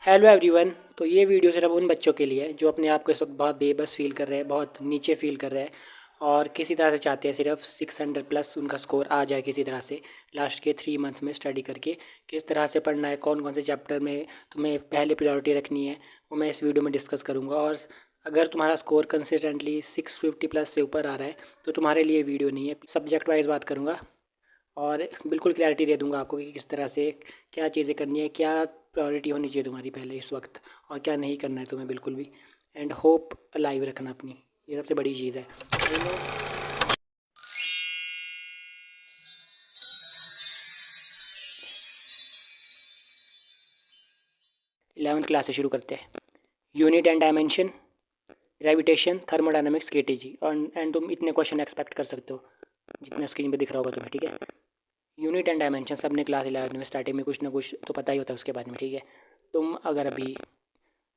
Hello everyone. तो ये video सिर्फ उन बच्चों के लिए है जो अपने आप को इस वक्त बहुत बेबस फील कर रहे हैं, बहुत नीचे फील कर रहे हैं और किसी तरह से चाहते हैं सिर्फ 600 प्लस उनका स्कोर आ जाए किसी तरह से लास्ट के 3 मंथ में स्टडी करके। किस तरह से पढ़ना है, कौन कौन से चैप्टर में तुम्हें पहले प्रायोरिटी रखनी है, वो मैं इस वीडियो में डिस्कस करूँगा। और अगर तुम्हारा स्कोर कंसिस्टेंटली 650 प्लस से ऊपर आ रहा है तो तुम्हारे लिए वीडियो नहीं है। सब्जेक्ट वाइज बात करूँगा और बिल्कुल क्लैरिटी दे दूंगा आपको कि किस तरह से क्या चीज़ें करनी है, क्या प्रायोरिटी होनी चाहिए तुम्हारी पहले इस वक्त और क्या नहीं करना है तुम्हें बिल्कुल भी। एंड होप अलाइव रखना अपनी, ये सबसे बड़ी चीज़ है। I know. 11th क्लास से शुरू करते हैं। Unit and dimension, gravitation, thermodynamics, KTG. और एंड तुम इतने क्वेश्चन एक्सपेक्ट कर सकते हो जितना स्क्रीन पे दिख रहा होगा तुम्हें, ठीक है। यूनिट एंड डायमेंशन सबने क्लास 11th में स्टार्टिंग में कुछ ना कुछ तो पता ही होता है उसके बारे में, ठीक है। तुम अगर अभी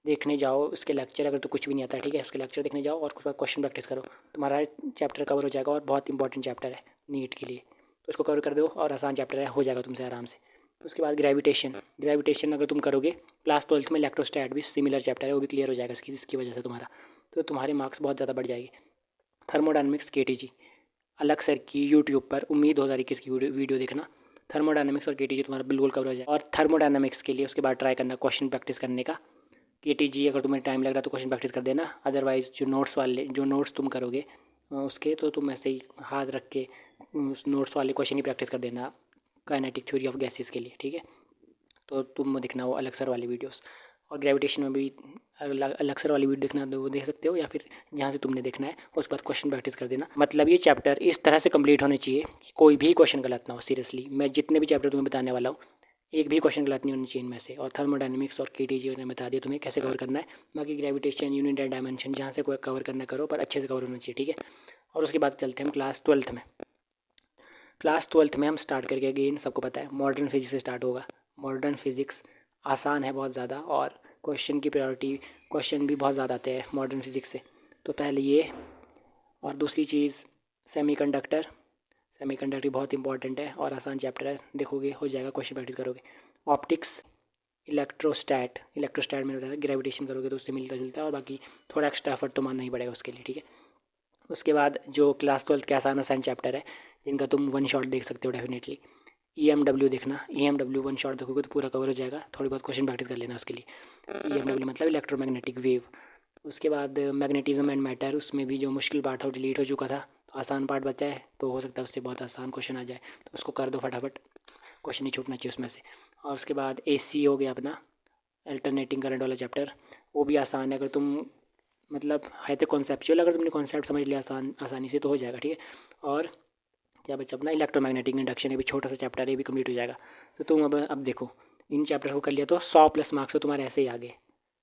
देखने जाओ उसके लेक्चर, अगर तो कुछ भी नहीं आता, ठीक है, उसके लेक्चर देखने जाओ और उसके बाद क्वेश्चन प्रैक्टिस करो, तुम्हारा चैप्टर कवर हो जाएगा। और बहुत इंपॉर्टेंट चैप्टर है नीट के लिए, तो उसको कवर कर दो और आसान चैप्टर है, हो जाएगा तुमसे आराम से। उसके बाद ग्रेविटेशन, ग्रेविटेशन अगर तुम करोगे क्लास 12th में इलेक्ट्रोस्टैट भी सिमिलर चैप्टर है, वो भी क्लियर हो जाएगा इसकी वजह से तुम्हारा, तो तुम्हारे मार्क्स बहुत ज़्यादा बढ़ जाएंगे। थर्मोडायनमिक्स केटीजी अलग सर की यूट्यूब पर उम्मीद 2021 की वीडियो देखना। थर्मोडायनमिक्स और केटीजी तुम्हारा बिल्कुल कवर हो जाए। और थर्मोडायनमिक्स के लिए उसके बाद ट्राई करना क्वेश्चन प्रैक्टिस करने का। केटीजी अगर तुम्हें टाइम लग रहा है तो क्वेश्चन प्रैक्टिस कर देना, अदरवाइज जो नोट्स तुम करोगे उसके तो तुम ऐसे ही हाथ रख के उस नोट्स वाले क्वेश्चन ही प्रैक्टिस कर देना काइनेटिक थ्योरी ऑफ गैसेस के लिए, ठीक है। तो तुम देखना वो अलग सर वाली वीडियोस। और ग्रेविटेशन में भी अलग सर वाली वीडियो देखना तो वो देख सकते हो, या फिर जहाँ से तुमने देखना है उस पर क्वेश्चन प्रैक्टिस कर देना। मतलब ये चैप्टर इस तरह से कंप्लीट होने चाहिए कि कोई भी क्वेश्चन गलत ना हो। सीरियसली मैं जितने भी चैप्टर तुम्हें बताने वाला हूँ एक भी क्वेश्चन गलत नहीं होनी चाहिए इनमें से। और थर्मोडायनेमिक्स और केटीजी ने बता दिया तुम्हें कैसे कवर करना है। बाकी ग्रेविटेशन, यूनिट एंड डायमेंशन जहाँ से कोई कवर करना करो, पर अच्छे से कवर होना चाहिए, ठीक है। और उसके बाद चलते हैं हम क्लास 12th में। क्लास 12th में हम स्टार्ट करके अगेन सबको पता है मॉडर्न फिजिक्स से स्टार्ट होगा। मॉडर्न फिजिक्स आसान है बहुत ज़्यादा और क्वेश्चन की प्रायोरिटी, क्वेश्चन भी बहुत ज़्यादा आते हैं मॉडर्न फिजिक्स से। तो पहले ये, और दूसरी चीज़ सेमीकंडक्टर। सेमीकंडक्टर बहुत इंपॉर्टेंट है और आसान चैप्टर है, देखोगे हो जाएगा, क्वेश्चन प्रैक्टिस करोगे। ऑप्टिक्स, इलेक्ट्रोस्टैट, इलेक्ट्रोस्टैट में बताया ग्रेविटेशन करोगे तो उससे मिलता जुलता है, और बाकी थोड़ा एक्स्ट्रा एफर्ट तो मानना ही पड़ेगा उसके लिए, ठीक है। उसके बाद जो क्लास 12th के आसान आसान चैप्टर है जिनका तुम वन शॉट देख सकते हो डेफिनेटली। EMW देखना, EMW वन शॉट देखोगे तो पूरा कवर हो जाएगा, थोड़ी बहुत क्वेश्चन प्रैक्टिस कर लेना उसके लिए। EMW मतलब इलेक्ट्रोमैग्नेटिक वेव। उसके बाद मैग्नेटिज्म एंड मैटर, उसमें भी जो मुश्किल पार्ट था वो डिलीट हो चुका था, तो आसान पार्ट बचा है, तो हो सकता है उससे बहुत आसान क्वेश्चन आ जाए, तो उसको कर दो फटाफट, क्वेश्चन नहीं छूटना चाहिए उसमें से। और उसके बाद AC हो गया अपना, अल्टरनेटिंग करंट वाला चैप्टर, वो भी आसान है। अगर तुम मतलब है तो कॉन्सेप्चुअल, अगर तुमने कॉन्सेप्ट समझ लिया आसानी से तो हो जाएगा, ठीक है। और क्या बचा अपना इलेक्ट्रोमैग्नेटिक इंडक्शन, ये भी छोटा सा चैप्टर है, ये भी कंप्लीट हो जाएगा। तो तुम अब देखो इन चैप्टर्स को कर लिया तो 100 प्लस मार्क्स तो तुम्हारे ऐसे ही आ गए,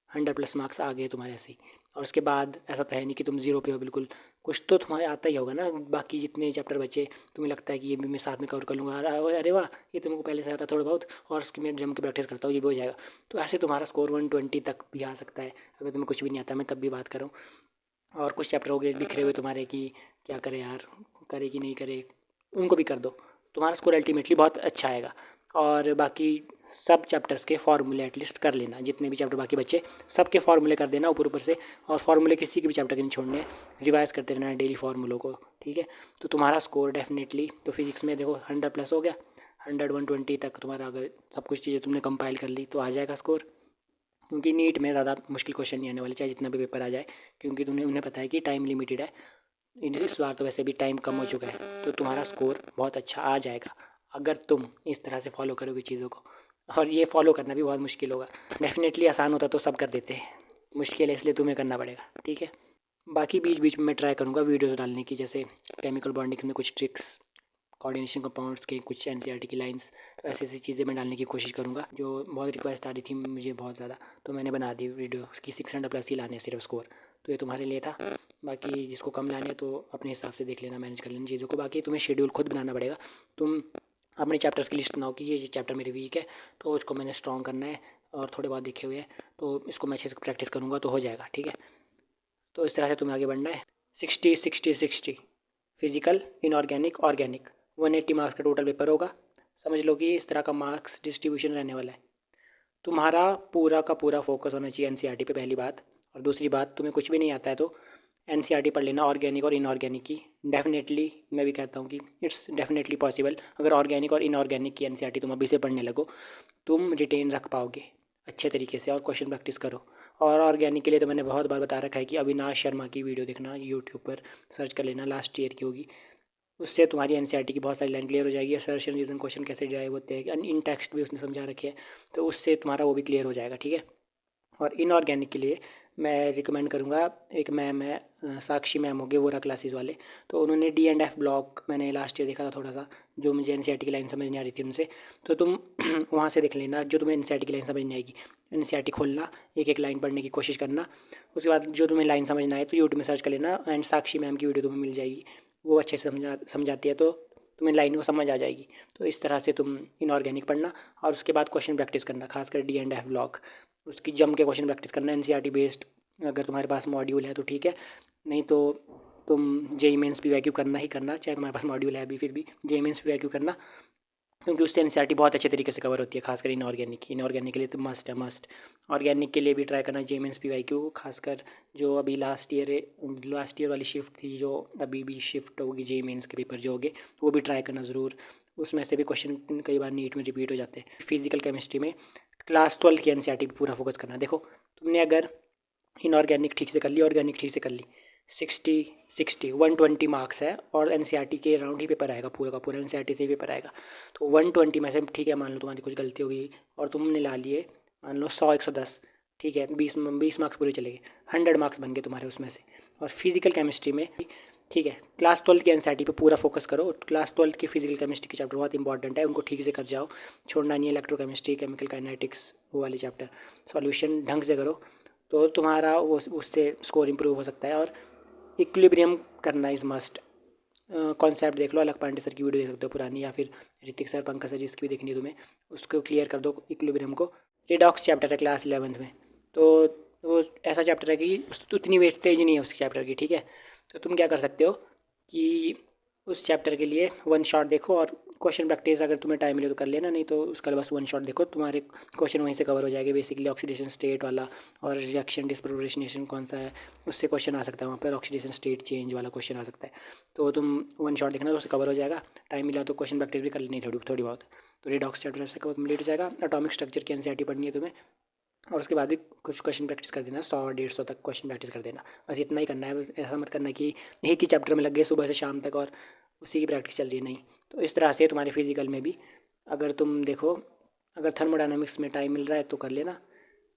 100 प्लस मार्क्स आ गए तुम्हारे ऐसे ही। और उसके बाद ऐसा तो है नहीं कि तुम जीरो पे हो बिल्कुल, कुछ तो तुम्हारे आता ही होगा ना। बाकी जितने चैप्टर बचे तुम्हें लगता है कि ये भी मैं साथ में कवर कर लूँगा, अरे वाह ये तुमको पहले से आता थोड़ा बहुत, और उसकी मैं जम के प्रैक्टिस करता हूँ, ये भी हो जाएगा। तो ऐसे तुम्हारा स्कोर 120 तक भी आ सकता है अगर तुम्हें कुछ भी नहीं आता, मैं तब भी बात करूँ। और कुछ चैप्टर हो गए बिखरे हुए तुम्हारे कि क्या करें यार, करे कि नहीं करे, उनको भी कर दो, तुम्हारा स्कोर अल्टीमेटली बहुत अच्छा आएगा। और बाकी सब चैप्टर्स के फार्मूले एटलीस्ट कर लेना, जितने भी चैप्टर बाकी बच्चे सबके फार्मूले कर देना ऊपर ऊपर से। और फार्मूले किसी के भी चैप्टर के नहीं छोड़ने, रिवाइज करते रहना डेली फार्मूलों को, ठीक है। तो तुम्हारा स्कोर डेफिनेटली, तो फिजिक्स में देखो 100 प्लस हो गया, 100 120 तक तुम्हारा, अगर सब कुछ चीज़ें तुमने कंपाइल कर ली तो आ जाएगा स्कोर। क्योंकि नीट में ज़्यादा मुश्किल क्वेश्चन नहीं आने वाले चाहे जितना भी पेपर आ जाए, क्योंकि उन्हें पता है कि टाइम लिमिटेड है। इस बार तो वैसे भी टाइम कम हो चुका है, तो तुम्हारा स्कोर बहुत अच्छा आ जाएगा अगर तुम इस तरह से फॉलो करोगे चीज़ों को। और ये फॉलो करना भी बहुत मुश्किल होगा, डेफिनेटली आसान होता तो सब कर देते हैं, मुश्किल है इसलिए तुम्हें करना पड़ेगा, ठीक है। बाकी बीच बीच में मैं ट्राई करूँगा वीडियोस डालने की, जैसे केमिकल बॉन्डिंग में कुछ ट्रिक्स, कोऑर्डिनेशन कंपाउंड्स के कुछ NCERT की लाइंस, तो ऐसी ऐसी चीज़ें मैं डालने की कोशिश करूँगा जो बहुत रिक्वेस्ट आ रही थी मुझे बहुत ज़्यादा, तो मैंने बना दी वीडियो कि 600 प्लस ही लाने हैं सिर्फ स्कोर। तो ये तुम्हारे लिए था, बाकी जिसको कम लाने तो अपने हिसाब से देख लेना, मैनेज कर लेना चीज़ों को। बाकी तुम्हें शेड्यूल खुद बनाना पड़ेगा, तुम अपने चैप्टर्स की लिस्ट बनाओ कि ये चैप्टर मेरे वीक है तो उसको मैंने स्ट्रॉन्ग करना है, और थोड़े बहुत देखे हुए हैं तो इसको मैं अच्छे से प्रैक्टिस करूँगा तो हो जाएगा, ठीक है। तो इस तरह से तुम्हें आगे बढ़ना है। 60 60 60 फिजिकल, इनऑर्गेनिक, ऑर्गेनिक, 180 मार्क्स का टोटल पेपर होगा। समझ लो कि इस तरह का मार्क्स डिस्ट्रीब्यूशन रहने वाला है। तुम्हारा पूरा का पूरा फोकस होना चाहिए एनसीईआरटी पे, पहली बात। और दूसरी बात, तुम्हें कुछ भी नहीं आता है तो एनसीईआरटी पढ़ लेना, ऑर्गेनिक और इनऑर्गेनिक की। डेफिनेटली मैं भी कहता हूँ कि इट्स डेफिनेटली पॉसिबल। अगर ऑर्गेनिक और इनऑर्गेनिक की एनसीईआरटी तुम अभी से पढ़ने लगो, तुम रिटेन रख पाओगे अच्छे तरीके से, और क्वेश्चन प्रैक्टिस करो। और ऑर्गेनिक के लिए तो मैंने बहुत बार बता रखा है कि अविनाश शर्मा की वीडियो देखना, यूट्यूब पर सर्च कर लेना, लास्ट ईयर की होगी। उससे तुम्हारी एनसीईआरटी की बहुत सारी लाइन क्लियर हो जाएगी। असर्शन रीजन क्वेश्चन कैसे ड्राइव होते हैं, इन टेक्स्ट भी उसने समझा रखे हैं, तो उससे तुम्हारा वो भी क्लियर हो जाएगा, ठीक है। और इनऑर्गेनिक के लिए मैं रिकमेंड करूँगा, एक मैम है साक्षी मैम हो गए, वोरा क्लासेस वाले। तो उन्होंने D&F ब्लॉक मैंने लास्ट ईयर देखा था थोड़ा सा, जो मुझे एनसीईआरटी की लाइन समझ नहीं आ रही थी उनसे। तो तुम वहाँ से देख लेना, जो तुम्हें एनसीईआरटी की लाइन समझ नहीं आएगी, एनसीईआरटी खोलना, एक एक लाइन पढ़ने की कोशिश करना। उसके बाद जो तुम्हें लाइन समझ ना आए तो यूट्यूब में सर्च कर लेना, एंड साक्षी मैम की वीडियो तुम्हें मिल जाएगी, वो अच्छे से समझाती है, तो तुम्हें लाइन वो समझ आ जाएगी। तो इस तरह से तुम इनऑर्गेनिक पढ़ना, और उसके बाद क्वेश्चन प्रैक्टिस करना, खासकर D&F ब्लॉक, उसकी जम के क्वेश्चन प्रैक्टिस करना एनसीईआरटी बेस्ड। अगर तुम्हारे पास मॉड्यूल है तो ठीक है, नहीं तो तुम जेई मेंस PYQ करना ही करना, चाहे तुम्हारे पास मॉड्यूल है अभी, फिर भी जेई मेंस PYQ करना, क्योंकि उससे एनसीईआरटी बहुत अच्छे तरीके से कवर होती है, खासकर इनऑर्गेनिक के लिए तो मस्ट है, मस्ट। ऑर्गेनिक के लिए भी ट्राई करना जेई मेंस PYQ, खासकर जो अभी लास्ट ईयर वाली शिफ्ट थी, जो अभी भी शिफ्ट होगी जेई मेंस के पेपर जो होंगे, वो भी ट्राई करना ज़रूर। उसमें से भी क्वेश्चन कई बार नीट में रिपीट हो जाते हैं। फिजिकल केमिस्ट्री में क्लास 12 की एनसीईआरटी पे पूरा फोकस करना। देखो, तुमने अगर इनऑर्गेनिक ठीक से कर ली, ऑर्गेनिक ठीक से कर ली, 120 मार्क्स है, और एनसीईआरटी के राउंड ही पेपर आएगा, पूरा का पूरा एनसीईआरटी से ही पेपर आएगा। तो 120 में से ठीक है, मान लो तुम्हारी कुछ गलती होगी और तुमने ला लिए मान लो 100 110, ठीक है, 20 मार्क्स पूरे चले गए, 100 मार्क्स बन गए तुम्हारे उसमें से। और फिजिकल केमिस्ट्री में ठीक है, क्लास 12 की एनसीईआरटी पे पूरा फोकस करो। क्लास 12 की फिजिकल केमिस्ट्री के चैप्टर बहुत इंपॉर्टेंट है, उनको ठीक से कर जाओ, छोड़ना नहीं है। इलेक्ट्रोकेमिस्ट्री, केमिकल काइनेटिक्स, वो वाले चैप्टर सॉल्यूशन ढंग से करो, तो तुम्हारा वो उससे स्कोर इंप्रूव हो सकता है। और इक्विलिब्रियम करना इज़ मस्ट। कॉन्सेप्ट देख लो, अलग पांडे सर की वीडियो देख सकते हो पुरानी, या फिर ऋतिक सर, पंकज सर, जिसकी भी देखनी है तुम्हें, उसको क्लियर कर दो इक्विलिब्रियम को। रिडॉक्स चैप्टर है क्लास 11th में, तो वो ऐसा चैप्टर है कि उतनी वेस्टेज नहीं है उस चैप्टर की, ठीक है। तो तुम क्या कर सकते हो कि उस चैप्टर के लिए वन शॉट देखो, और क्वेश्चन प्रैक्टिस अगर तुम्हें टाइम मिले तो कर लेना, नहीं तो उसका बस वन शॉट देखो, तुम्हारे क्वेश्चन वहीं से कवर हो जाएंगे। बेसिकली ऑक्सीडेशन स्टेट वाला और रिएक्शन डिस्प्रोपोर्शनेशन कौन सा है, उससे क्वेश्चन आ सकता है वहाँ पर, ऑक्सीडेशन स्टेट चेंज वाला क्वेश्चन आ सकता है। तो तुम वन शॉट देखना, तो उससे कवर हो जाएगा। टाइम मिला तो क्वेश्चन प्रैक्टिस भी कर लेनी थोड़ी थोड़ी बहुत। तो रिडॉक्स चैप्टर से कम्प्लीट हो जाएगा। एटॉमिक स्ट्रक्चर की एनसीईआरटी पढ़नी है तुम्हें, और उसके बाद भी कुछ क्वेश्चन प्रैक्टिस कर देना, 100 150 तक क्वेश्चन प्रैक्टिस कर देना, बस इतना ही करना है। बस ऐसा मत करना कि एक ही चैप्टर में लग गए सुबह से शाम तक और उसी की प्रैक्टिस चल रही है, नहीं। तो इस तरह से तुम्हारे फिजिकल में भी, अगर तुम देखो, अगर थर्मोडायनामिक्स में टाइम मिल रहा है तो कर लेना।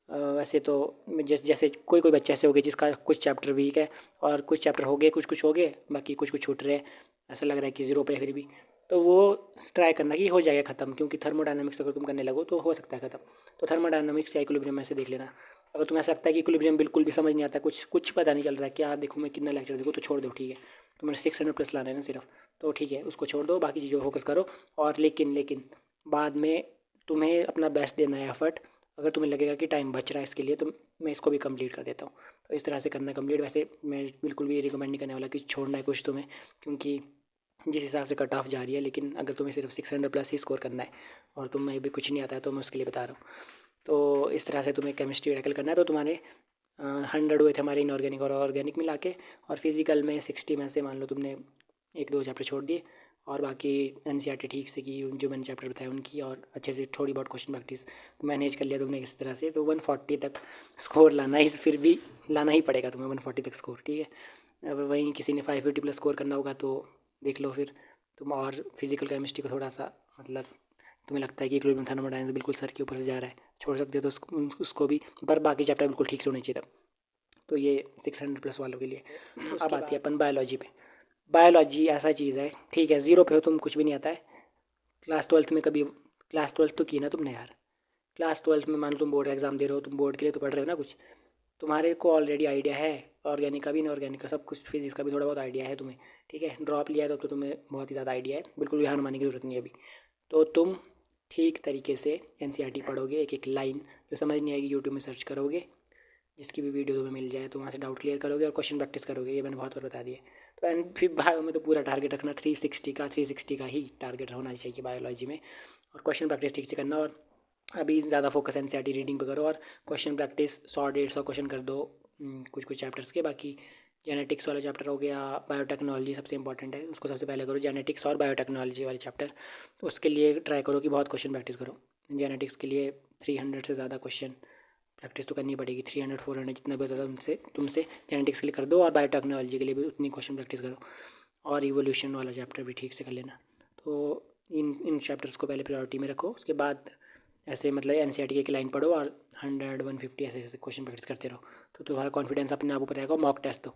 वैसे तो जैसे कोई कोई बच्चा ऐसे हो गया जिसका कुछ चैप्टर वीक है, और कुछ चैप्टर हो गए, कुछ कुछ हो गए, बाकी कुछ कुछ छूट रहे हैं, ऐसा लग रहा है कि ज़ीरो पे है फिर भी, तो वो ट्राई करना कि हो जाएगा ख़त्म, क्योंकि थर्मोडायनामिक्स अगर तुम करने लगो तो हो सकता है ख़त्म। तो थर्मोडायनामिक्स या इक्विलिब्रियम में से देख लेना। अगर तुम्हें ऐसा लगता है कि इक्विलिब्रियम बिल्कुल भी समझ नहीं आता, कुछ कुछ पता नहीं चल रहा है, क्या देखूँ मैं, कितना लेक्चर देखूँ, तो छोड़ दो, ठीक है। तुम्हें 600+ लाना है ना सिर्फ, तो ठीक है, उसको छोड़ दो, बाकी चीज़ों पर फोकस करो। और लेकिन बाद में तुम्हें अपना बेस्ट देना है, एफर्ट। अगर तुम्हें लगेगा कि टाइम बच रहा है इसके लिए, तो मैं इसको भी कंप्लीट कर देता हूँ। तो इस तरह से करना है कंप्लीट। वैसे मैं बिल्कुल भी रिकमेंड नहीं करने वाला कि छोड़ना है कुछ तुम्हें, क्योंकि जिस हिसाब से कट ऑफ जा रही है, लेकिन अगर तुम्हें सिर्फ 600+ ही स्कोर करना है और तुम्हें भी कुछ नहीं आता है, तो मैं उसके लिए बता रहा हूँ। तो इस तरह से तुम्हें केमिस्ट्री टैकल करना है। तो तुम्हारे 100 हुए थे हमारे इनऑर्गेनिक और ऑर्गेनिक मिला के, और फिजिकल में 60 में से मान लो तुमने 1 2 चैप्टर छोड़ दिए, और बाकी एनसीईआरटी ठीक से की, जो मैंने चैप्टर बताया उनकी, और अच्छे से थोड़ी बहुत क्वेश्चन प्रैक्टिस मैनेज कर लिया तुमने इस तरह से, तो 140 तक स्कोर लाना इस फिर भी लाना ही पड़ेगा तुम्हें 140 तक स्कोर, ठीक है। अब वहीं किसी ने 550+ स्कोर करना होगा तो देख लो फिर तुम। और फिजिकल केमिस्ट्री को थोड़ा सा मतलब तुम्हें लगता है कि इक्विलिब्रियम थर्मोडायनामिक्स बिल्कुल सर के ऊपर से जा रहा है, छोड़ सकते हो तो उसको भी, पर बाकी चैप्टर बिल्कुल ठीक से होने चाहिए तब। तो ये 600+ वालों के लिए। अब आती है अपन बायोलॉजी पे। बायोलॉजी ऐसा चीज़ है, ठीक है, ज़ीरो पे हो तुम, कुछ भी नहीं आता है। क्लास 12th में कभी क्लास 12th तो की ना तुमने यार, क्लास 12th में मान लो तुम बोर्ड का एग्ज़ाम दे रहे हो, तुम बोर्ड के लिए तो पढ़ रहे हो ना कुछ, तुम्हारे को ऑलरेडी आइडिया है ऑर्गेनिक का भी, इनऑर्गेनिक का, सब कुछ, फिजिक्स का भी थोड़ा बहुत आइडिया है तुम्हें, ठीक है। ड्रॉप लिया है तो तुम्हें बहुत ही ज़्यादा आइडिया है, बिल्कुल भी हार मानने की ज़रूरत नहीं है अभी। तो तुम ठीक तरीके से एनसीईआरटी पढ़ोगे, एक एक लाइन जो समझ नहीं आएगी यूट्यूब में सर्च करोगे, जिसकी भी वीडियो तुम्हें मिल जाए तो वहाँ से डाउट क्लियर करोगे और क्वेश्चन प्रैक्टिस करोगे, ये मैंने बहुत बार बता दिया। तो एंड फिर बायो में तो पूरा टारगेट रखना 360 का ही टारगेट होना चाहिए बायोलॉजी में, और क्वेश्चन प्रैक्टिस ठीक से करना। और अभी ज़्यादा फोकस एनसीईआरटी रीडिंग पे करो और क्वेश्चन प्रैक्टिस 100-150 क्वेश्चन कर दो कुछ कुछ चैप्टर्स के। बाकी जेनेटिक्स वाला चैप्टर हो गया, बायोटेक्नोलॉजी सबसे इंपॉर्टेंट है, उसको सबसे पहले करो, जेनेटिक्स और बायोटेक्नोलॉजी वाले चैप्टर। उसके लिए ट्राई करो कि बहुत क्वेश्चन प्रैक्टिस करो। जेनेटिक्स के लिए 300 से ज़्यादा क्वेश्चन प्रैक्टिस तो करनी पड़ेगी, 300-400 जितना भी होता है तुमसे जेनेटिक्स के लिए कर दो, और बायोटेक्नोलॉजी के लिए भी उतनी क्वेश्चन प्रैक्टिस करो, और इवोल्यूशन वाला चैप्टर भी ठीक से कर लेना। तो इन चैप्टर्स को पहले प्रायोरिटी में रखो, उसके बाद ऐसे मतलब एनसीईआरटी की एक लाइन पढ़ो और 100-150 ऐसे ऐसे क्वेश्चन प्रैक्टिस करते रहो, तो तुम्हारा कॉन्फिडेंस अपने आप ऊपर रहेगा। मॉक टेस्ट दो।